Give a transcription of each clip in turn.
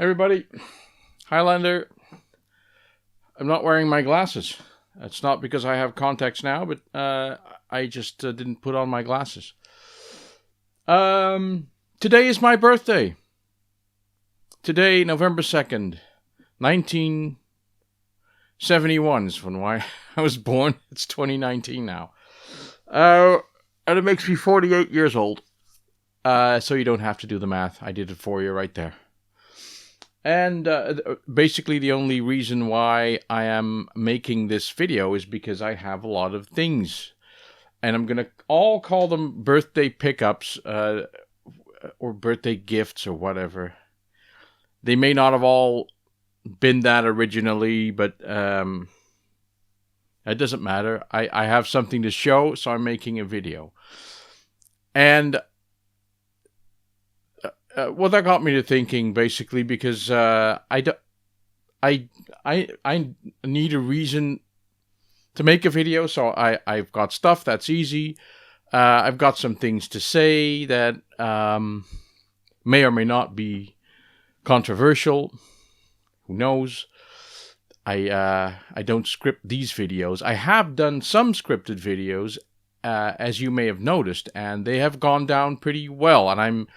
Everybody, Highlander. I'm not wearing my glasses. It's not because I have contacts now, but I just didn't put on my glasses. Today is my birthday. Today, November 2nd, 1971 is when I was born. It's 2019 now. And it makes me 48 years old. So you don't have to do the math. I did it for you right there. And basically the only reason why I am making this video is because I have a lot of things. And I'm going to all call them birthday pickups or birthday gifts or whatever. They may not have all been that originally, but it doesn't matter. I have something to show, so I'm making a video. And well, that got me to thinking, basically, because I need a reason to make a video, so I've got stuff that's easy. I've got some things to say that may or may not be controversial. Who knows? I don't script these videos. I have done some scripted videos, as you may have noticed, and they have gone down pretty well. And I'm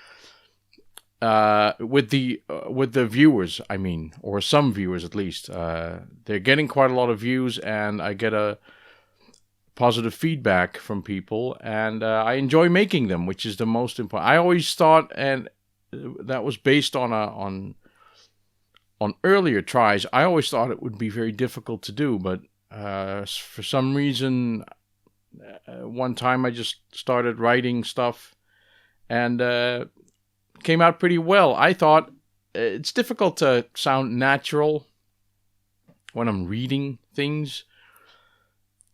with the viewers, I mean, or some viewers at least. They're getting quite a lot of views, and I get a positive feedback from people, and I enjoy making them, which is the most important. I always thought, and that was based on earlier tries, I always thought it would be very difficult to do, but for some reason, one time I just started writing stuff, and came out pretty well. I thought it's difficult to sound natural when I'm reading things.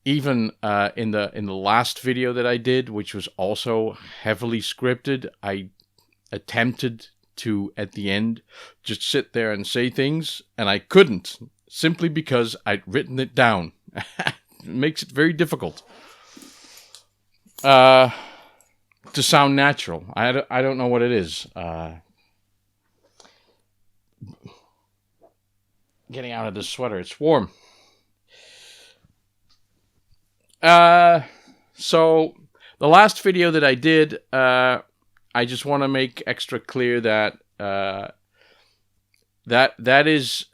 Even in the last video that I did, which was also heavily scripted, I attempted to, at the end, just sit there and say things, and I couldn't, simply because I'd written it down. It makes it very difficult to sound natural. I don't know what it is. Getting out of this sweater, it's warm. So the last video that I did, I just want to make extra clear that that is,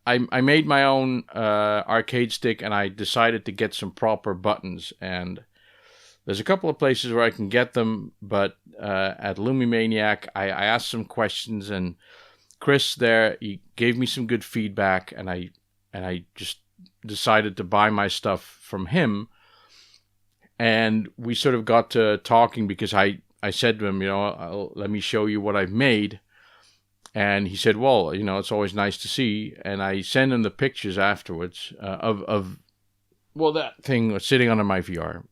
I made my own arcade stick, and I decided to get some proper buttons, and there's a couple of places where I can get them, but at Lumimaniac, I asked some questions, and Chris there, he gave me some good feedback, and I just decided to buy my stuff from him. And we sort of got to talking, because I said to him, let me show you what I've made. And he said, well, it's always nice to see. And I sent him the pictures afterwards of that thing was sitting under my VR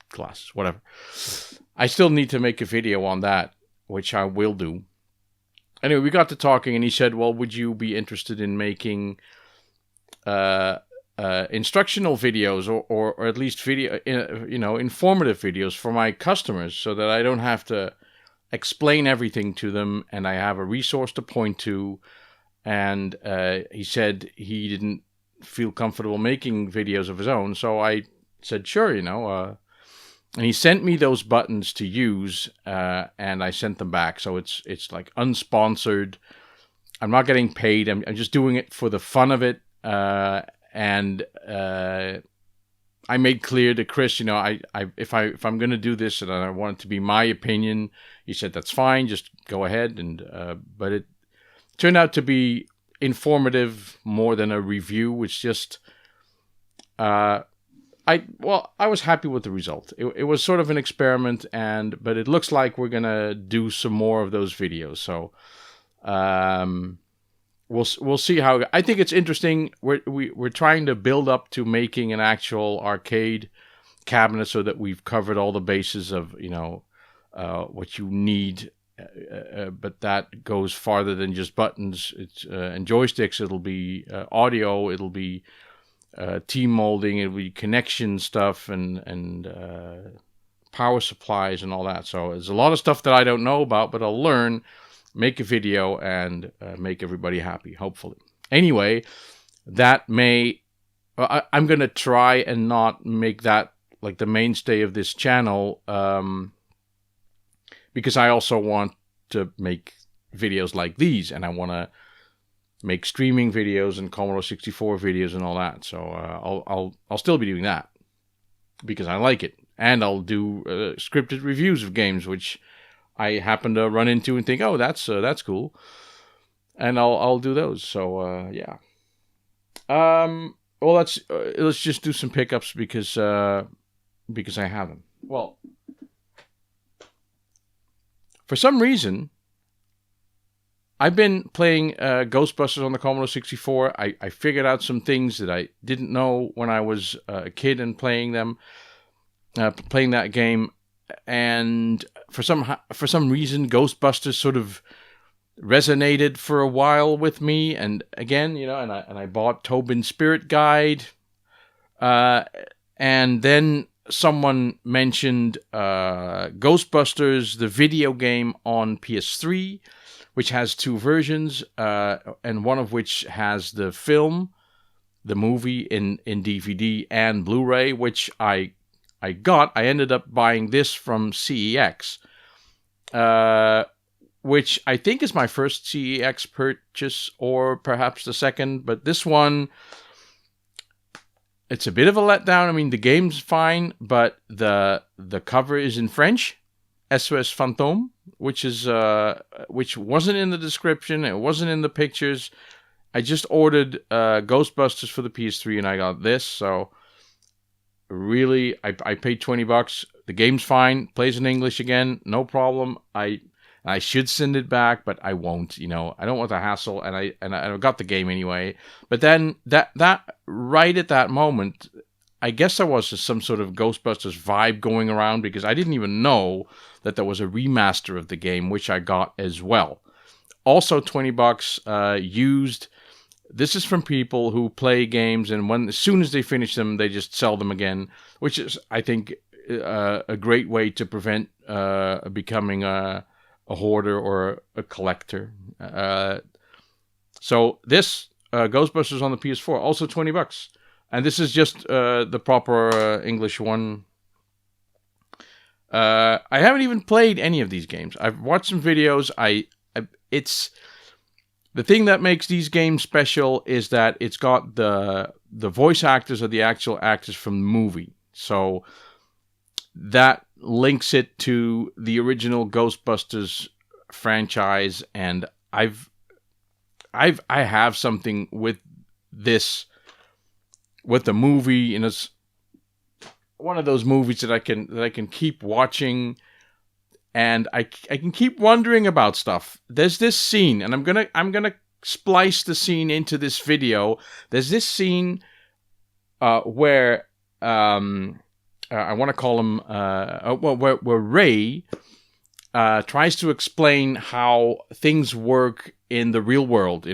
glasses, whatever. I still need to make a video on that, which I will do. Anyway, we got to talking, and he said, well, would you be interested in making instructional videos or at least informative videos for my customers, so that I don't have to explain everything to them, and I have a resource to point to. And he said he didn't feel comfortable making videos of his own, so I said, sure, and he sent me those buttons to use, and I sent them back. So it's like unsponsored. I'm not getting paid. I'm just doing it for the fun of it. And I made clear to Chris, if I'm going to do this and I want it to be my opinion, he said that's fine, just go ahead. And but it turned out to be informative more than a review. It's just I was happy with the result. It was sort of an experiment, but it looks like we're gonna do some more of those videos. So we'll see how. I think it's interesting. We're trying to build up to making an actual arcade cabinet, so that we've covered all the bases of what you need. But that goes farther than just buttons. It's and joysticks. It'll be audio. It'll be team molding. It'll be connection stuff and power supplies and all that. So there's a lot of stuff that I don't know about, but I'll learn. make a video and make everybody happy, hopefully. Anyway, that may... I'm going to try and not make that like the mainstay of this channel, because I also want to make videos like these, and I want to make streaming videos and Commodore 64 videos and all that. So I'll still be doing that because I like it, and I'll do scripted reviews of games which I happen to run into and think, oh, that's cool, and I'll do those. So yeah. Well, let's just do some pickups because I have them. Well, for some reason, I've been playing Ghostbusters on the Commodore 64. I figured out some things that I didn't know when I was a kid and playing that game, and for some reason, Ghostbusters sort of resonated for a while with me, and again, and I bought Tobin's Spirit Guide, and then someone mentioned Ghostbusters, the video game on PS3, which has 2 versions, and one of which has the film, the movie in DVD and Blu-ray, which I got. I ended up buying this from CEX, which I think is my first CEX purchase, or perhaps the second, but this one, it's a bit of a letdown. I mean, the game's fine, but the cover is in French, SOS Fantôme, which wasn't in the description, it wasn't in the pictures. I just ordered Ghostbusters for the PS3, and I got this, so really, I paid $20. The game's fine, plays in English again, no problem. I should send it back, but I won't. I don't want the hassle, and I got the game anyway. But then that right at that moment, I guess there was some sort of Ghostbusters vibe going around, because I didn't even know that there was a remaster of the game, which I got as well. Also $20 used. This is from people who play games, and as soon as they finish them, they just sell them again, which is, I think, a great way to prevent becoming a hoarder or a collector. So this Ghostbusters on the PS4, also $20, and this is just the proper English one. I haven't even played any of these games. I've watched some videos. It's the thing that makes these games special is that it's got the voice actors are the actual actors from the movie, so that links it to the original Ghostbusters franchise, and I have something with this, with the movie, and it's one of those movies that I can keep watching, and I can keep wondering about stuff. There's this scene, and I'm gonna splice the scene into this video. There's this scene where I want to call him, where Ray tries to explain how things work in the real world, like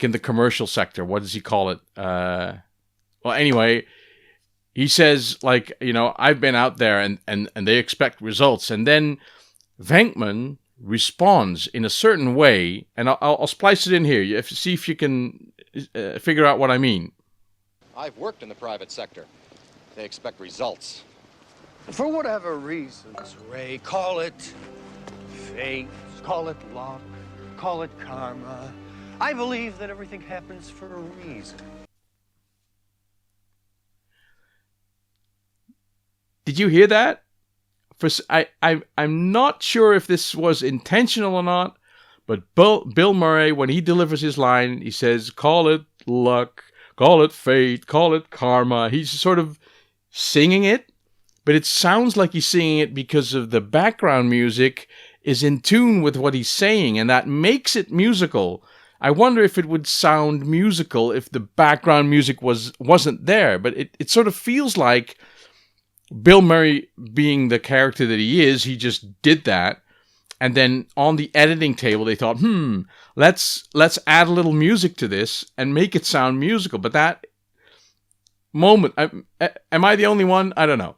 in the commercial sector. What does he call it? Well, anyway, he says, like, I've been out there and they expect results. And then Venkman responds in a certain way, and I'll splice it in here. See if you can figure out what I mean. I've worked in the private sector. They expect results. For whatever reasons, Ray, call it fate, call it luck, call it karma. I believe that everything happens for a reason. Did you hear that? I'm not sure if this was intentional or not, but Bill Murray, when he delivers his line, he says, call it luck, call it fate, call it karma. He's sort of singing it, but it sounds like he's singing it because of the background music is in tune with what he's saying, and that makes it musical. I wonder if it would sound musical if the background music wasn't there, but it sort of feels like Bill Murray, being the character that he is, he just did that. And then on the editing table, they thought, let's add a little music to this and make it sound musical. But that moment, am I the only one? I don't know.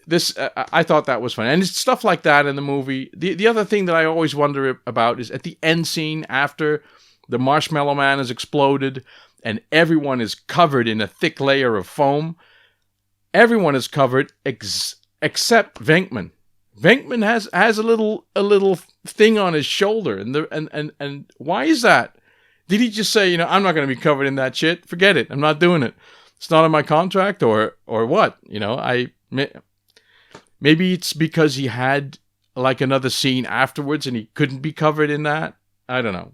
I thought that was fun, and it's stuff like that in the movie. The other thing that I always wonder about is at the end scene after the Marshmallow Man has exploded and everyone is covered in a thick layer of foam. Everyone is covered except Venkman. Venkman has a little thing on his shoulder, and why is that? Did he just say, I'm not going to be covered in that shit? Forget it. I'm not doing it. It's not in my contract, or what? Maybe it's because he had like another scene afterwards and he couldn't be covered in that. I don't know.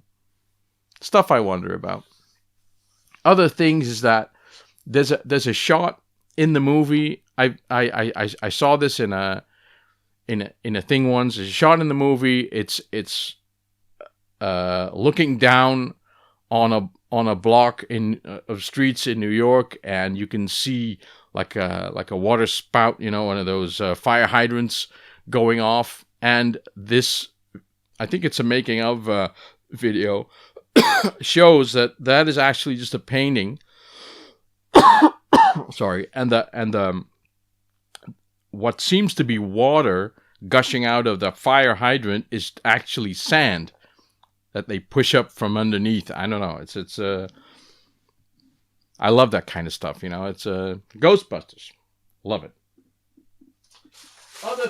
Stuff I wonder about. Other things is that there's a shot in the movie. I saw this in a thing once. There's a shot in the movie. It's looking down on a block of streets in New York, and you can see like a water spout, one of those fire hydrants going off. And this, I think it's a making of video, shows that is actually just a painting. Sorry, and what seems to be water gushing out of the fire hydrant is actually sand that they push up from underneath. I don't know. It's I love that kind of stuff. It's Ghostbusters. Love it. Other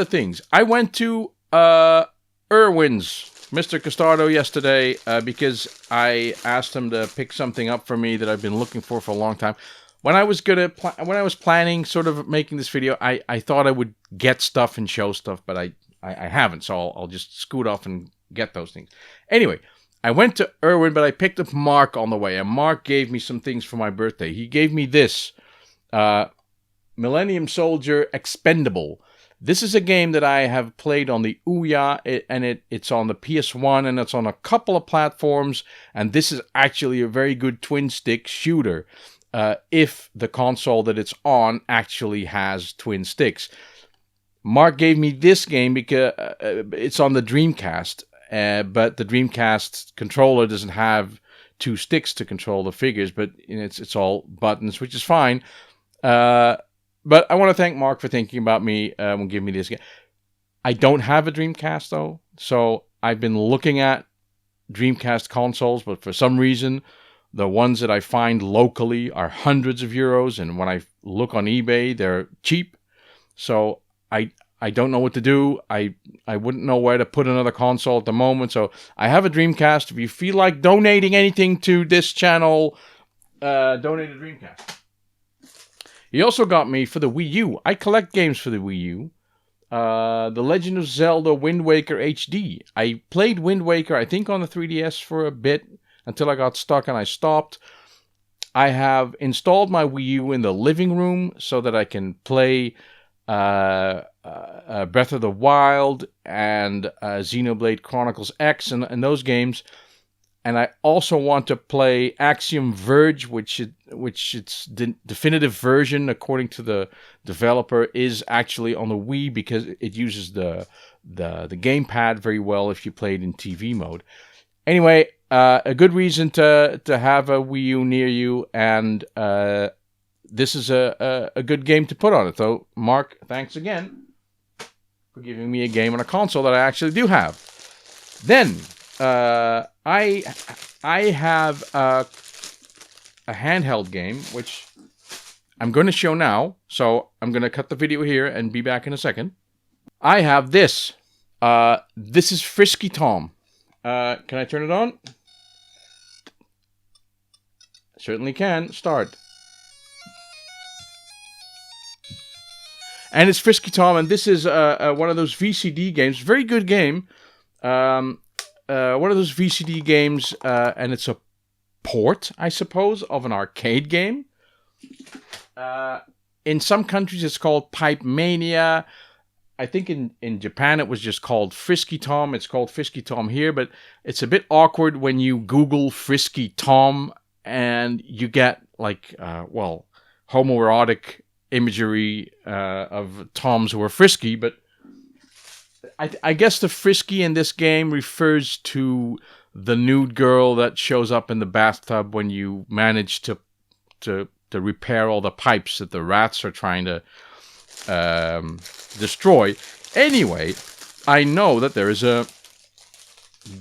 things. I went to Irwin's, Mr. Costardo, yesterday because I asked him to pick something up for me that I've been looking for a long time. When I was planning sort of making this video, I thought I would get stuff and show stuff, but I haven't, so I'll just scoot off and get those things. Anyway, I went to Irwin, but I picked up Mark on the way, and Mark gave me some things for my birthday. He gave me this, Millennium Soldier Expendable. This is a game that I have played on the Ouya, and it's on the PS1, and it's on a couple of platforms, and this is actually a very good twin-stick shooter, if the console that it's on actually has twin sticks. Mark gave me this game because it's on the Dreamcast, but the Dreamcast controller doesn't have two sticks to control the figures, but it's all buttons, which is fine. But I want to thank Mark for thinking about me and giving me this game. I don't have a Dreamcast, though, so I've been looking at Dreamcast consoles, but for some reason, the ones that I find locally are hundreds of euros, and when I look on eBay, they're cheap. So I don't know what to do. I wouldn't know where to put another console at the moment. So I have a Dreamcast. If you feel like donating anything to this channel, donate a Dreamcast. He also got me for the Wii U. I collect games for the Wii U. The Legend of Zelda Wind Waker HD. I played Wind Waker, I think, on the 3DS for a bit until I got stuck and I stopped. I have installed my Wii U in the living room so that I can play Breath of the Wild and Xenoblade Chronicles X and those games. And I also want to play Axiom Verge, which its definitive version, according to the developer, is actually on the Wii because it uses the gamepad very well if you play it in TV mode. Anyway, a good reason to have a Wii U near you, and this is a good game to put on it. So, Mark, thanks again for giving me a game on a console that I actually do have. Then, I have a handheld game, which I'm going to show now. So, I'm going to cut the video here and be back in a second. I have this. This is Frisky Tom. Can I turn it on? Certainly can. Start. And it's Frisky Tom, and this is one of those VCD games. Very good game. One of those VCD games, and it's a port, I suppose, of an arcade game. In some countries, it's called Pipe Mania. I think in Japan, it was just called Frisky Tom. It's called Frisky Tom here, but it's a bit awkward when you Google Frisky Tom and you get, like, homoerotic imagery of Toms who are frisky, but I guess the frisky in this game refers to the nude girl that shows up in the bathtub when you manage to to repair all the pipes that the rats are trying to destroy. Anyway, I know that there is a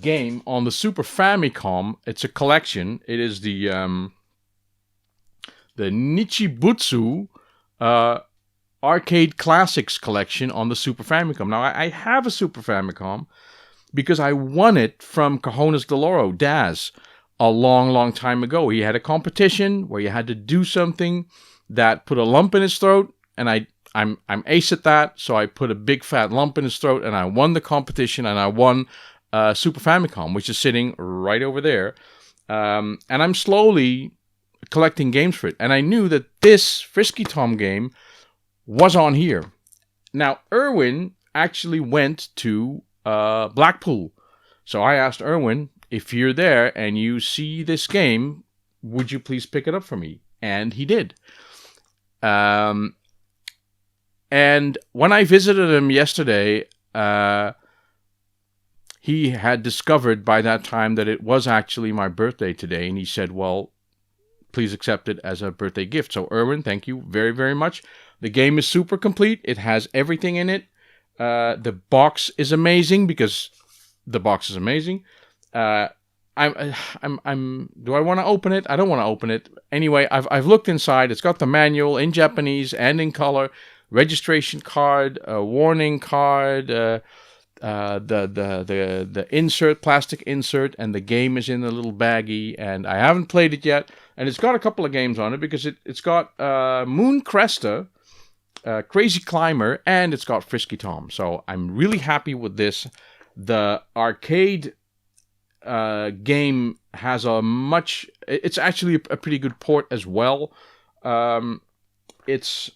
game on the Super Famicom. It's a collection. It is the Nichibutsu Arcade Classics collection on the Super Famicom. Now, I have a Super Famicom because I won it from Cajones del Oro, Daz, a long, long time ago. He had a competition where you had to do something that put a lump in his throat, and I'm ace at that, so I put a big fat lump in his throat, and I won the competition, and I won Super Famicom, which is sitting right over there. And I'm slowly collecting games for it. And I knew that this Frisky Tom game was on here. Now, Erwin actually went to Blackpool. So I asked Erwin, if you're there and you see this game, would you please pick it up for me? And he did. And when I visited him yesterday, he had discovered by that time that it was actually my birthday today. And he said, well, please accept it as a birthday gift. So, Erwin, thank you very, very much. The game is super complete. It has everything in it. The box is amazing because the box is amazing. Do I want to open it? I don't want to open it. Anyway, I've looked inside. It's got the manual in Japanese and in color, registration card, a warning card, the insert, plastic insert, and the game is in a little baggie. And I haven't played it yet. And it's got a couple of games on it because it's got Moon Cresta, Crazy Climber, and it's got Frisky Tom. So I'm really happy with this. The arcade game has it's actually a pretty good port as well. It's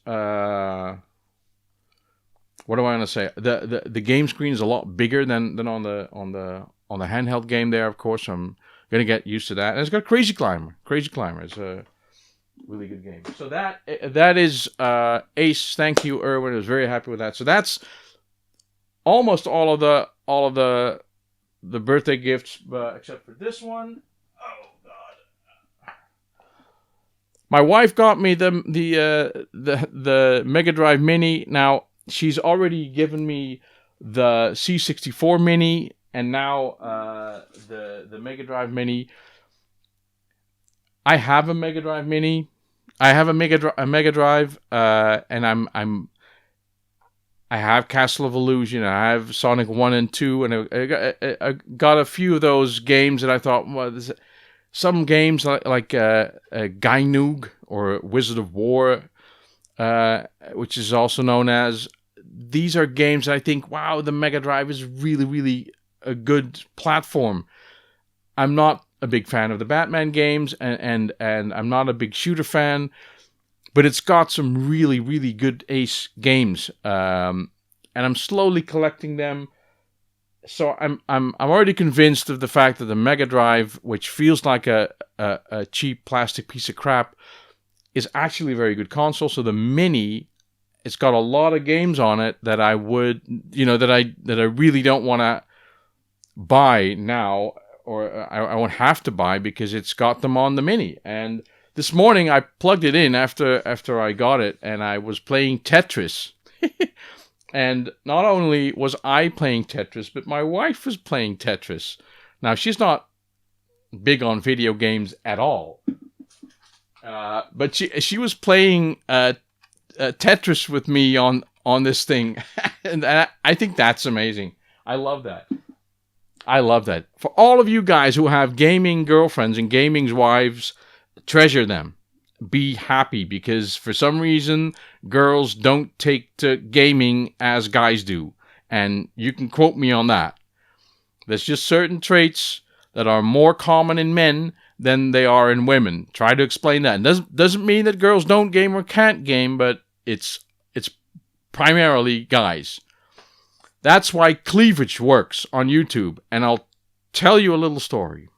what do I want to say? The game screen is a lot bigger than on the handheld game there, of course. I'm gonna get used to that. And it's got Crazy Climber. Crazy Climber is a really good game. So that is Ace. Thank you, Erwin. I was very happy with that. So that's almost all of the birthday gifts, except for this one. Oh God! My wife got me the Mega Drive Mini. Now she's already given me the C64 Mini, and now the Mega Drive Mini. I have a Mega Drive Mini. I have a Mega Drive, and I have Castle of Illusion. I have Sonic 1 and 2, and I got a few of those games that I thought, well, some games like Gainoog or Wizard of War, which is also known as. These are games that I think, wow, the Mega Drive is really, really a good platform. I'm not a big fan of the Batman games, and I'm not a big shooter fan, but it's got some really, really good ace games, and I'm slowly collecting them. So I'm already convinced of the fact that the Mega Drive, which feels like a cheap plastic piece of crap, is actually a very good console. So the Mini, it's got a lot of games on it that I would, that I really don't want to buy now, or I won't have to buy because it's got them on the Mini. And this morning I plugged it in after I got it, and I was playing Tetris. And not only was I playing Tetris, but my wife was playing Tetris. Now, she's not big on video games at all, but she was playing Tetris with me on this thing, and I think that's amazing. I love that. For all of you guys who have gaming girlfriends and gaming wives, treasure them. Be happy, because for some reason girls don't take to gaming as guys do, and you can quote me on that. There's just certain traits that are more common in men than they are in women. Try to explain that. It doesn't mean that girls don't game or can't game, but it's primarily guys. That's why cleavage works on YouTube, and I'll tell you a little story.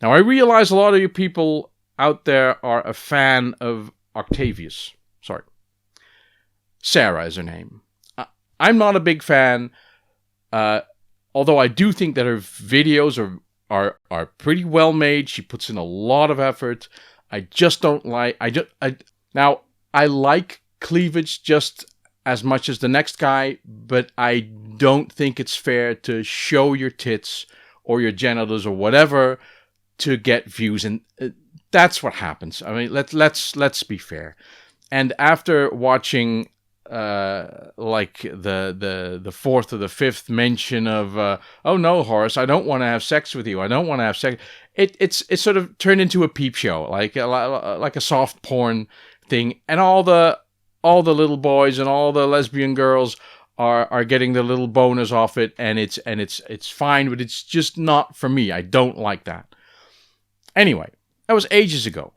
Now, I realize a lot of you people out there are a fan of Octavius. Sorry. Sarah is her name. I'm not a big fan, although I do think that her videos are pretty well made. She puts in a lot of effort. I just don't like. Now I like cleavage just as much as the next guy, but I don't think it's fair to show your tits or your genitals or whatever to get views, and that's what happens. I mean, let's be fair. And after watching like the fourth or the fifth mention of oh no, Horace, I don't want to have sex with you. I don't want to have sex. It's sort of turned into a peep show, like a soft porn thing, and all the little boys and all the lesbian girls are getting their little boners off it, and it's fine, but it's just not for me. I don't like that. Anyway, that was ages ago.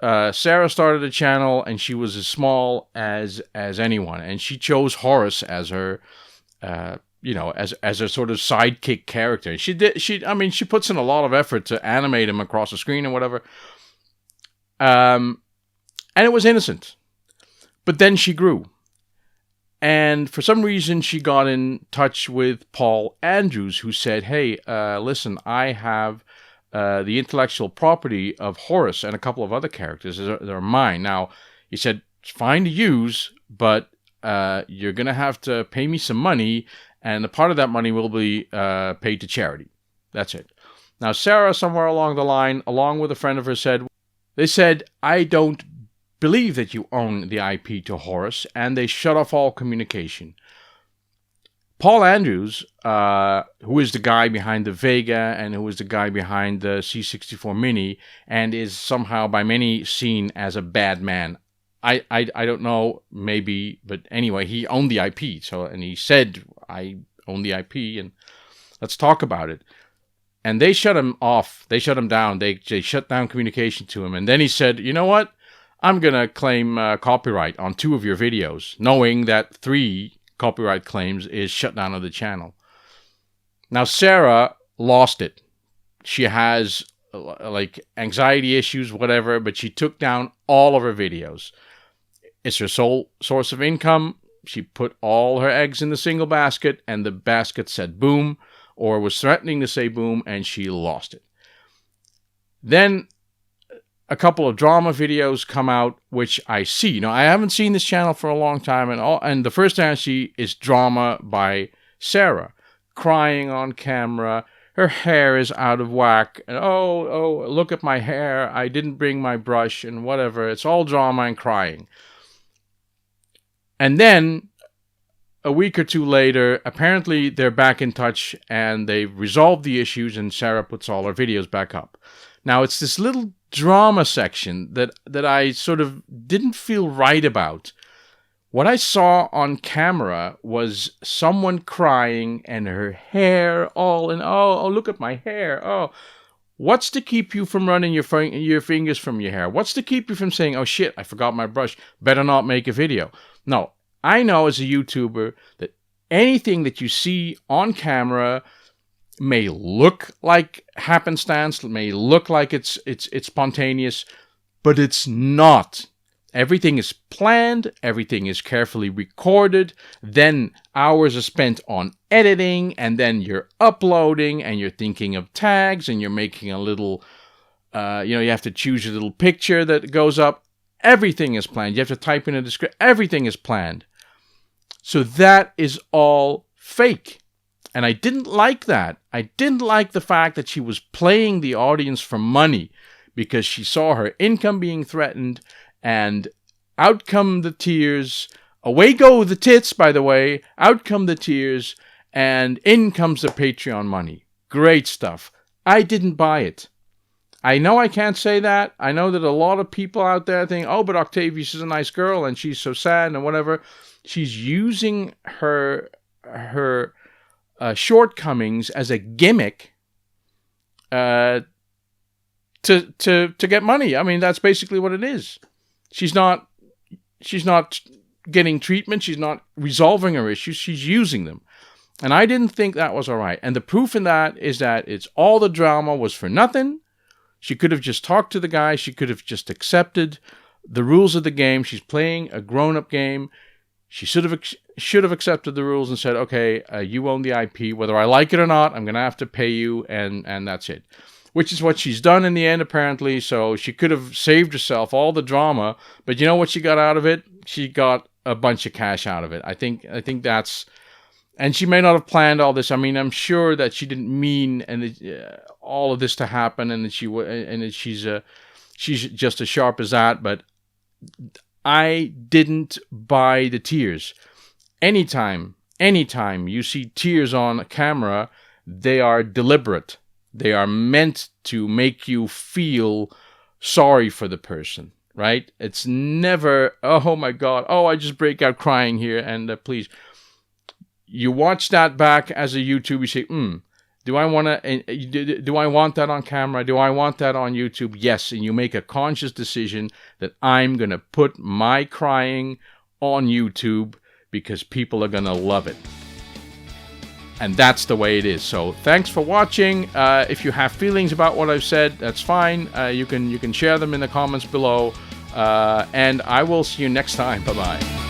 Sarah started a channel, and she was as small as anyone, and she chose Horace as her, as a sort of sidekick character. She puts in a lot of effort to animate him across the screen and whatever. And it was innocent, but then she grew, and for some reason she got in touch with Paul Andrews, who said, "Hey, listen, I have." The intellectual property of Horace and a couple of other characters. They're mine. Now, he said, it's fine to use, but you're going to have to pay me some money, and a part of that money will be paid to charity. That's it. Now, Sarah, somewhere along the line, along with a friend of hers, said, I don't believe that you own the IP to Horace, and they shut off all communication. Paul Andrews, who is the guy behind the Vega and who is the guy behind the C64 Mini and is somehow by many seen as a bad man. I don't know, maybe, but anyway, he owned the IP. And he said, I own the IP and let's talk about it. And they shut him off. They shut him down. They shut down communication to him. And then he said, you know what? I'm going to claim copyright on 2 of your videos, knowing that 3 copyright claims is shut down of the channel. Now, Sarah lost it. She has like anxiety issues, whatever, but she took down all of her videos. It's her sole source of income. She put all her eggs in the single basket, and the basket said boom, or was threatening to say boom, and she lost it. Then a couple of drama videos come out, which I see. Now, I haven't seen this channel for a long time, and the first thing I see is drama by Sarah, crying on camera. Her hair is out of whack, and oh, look at my hair. I didn't bring my brush, and whatever. It's all drama and crying. And then, a week or 2 later, apparently they're back in touch, and they've resolved the issues, and Sarah puts all her videos back up. Now, it's this little drama section that I sort of didn't feel right about. What I saw on camera was someone crying and her hair all in, oh, look at my hair. Oh, what's to keep you from running your fingers from your hair? What's to keep you from saying, oh shit, I forgot my brush, better not make a video? No, I know as a YouTuber that anything that you see on camera may look like happenstance, may look like it's spontaneous, but it's not. Everything is planned, everything is carefully recorded, then hours are spent on editing, and then you're uploading, and you're thinking of tags, and you're making a little, you have to choose your little picture that goes up. Everything is planned. You have to type in a description. Everything is planned. So that is all fake. And I didn't like that. I didn't like the fact that she was playing the audience for money because she saw her income being threatened, and out come the tears. Away go the tits, by the way. Out come the tears, and in comes the Patreon money. Great stuff. I didn't buy it. I know I can't say that. I know that a lot of people out there think, oh, but Octavius is a nice girl, and she's so sad, and whatever. She's using her shortcomings as a gimmick to get money. I mean, that's basically what it is. She's not getting treatment. She's not resolving her issues. She's using them. And I didn't think that was all right. And the proof in that is that it's all the drama was for nothing. She could have just talked to the guy. She could have just accepted the rules of the game. She's playing a grown-up game. She should have accepted the rules and said, okay, you own the IP. Whether I like it or not, I'm going to have to pay you, and that's it. which is what she's done in the end, apparently. So she could have saved herself all the drama, but you know what she got out of it? She got a bunch of cash out of it. I think that's, and she may not have planned all this. I mean, I'm sure that she didn't mean all of this to happen, and that she's just as sharp as that. But I didn't buy the tears. Anytime you see tears on camera, they are deliberate. They are meant to make you feel sorry for the person, right? It's never, oh my God, oh, I just break out crying here, and please. You watch that back as a YouTuber, you say, do I want that on camera? Do I want that on YouTube? Yes, and you make a conscious decision that I'm going to put my crying on YouTube because people are going to love it. And that's the way it is. So thanks for watching. If you have feelings about what I've said, that's fine. You can share them in the comments below. And I will see you next time. Bye-bye.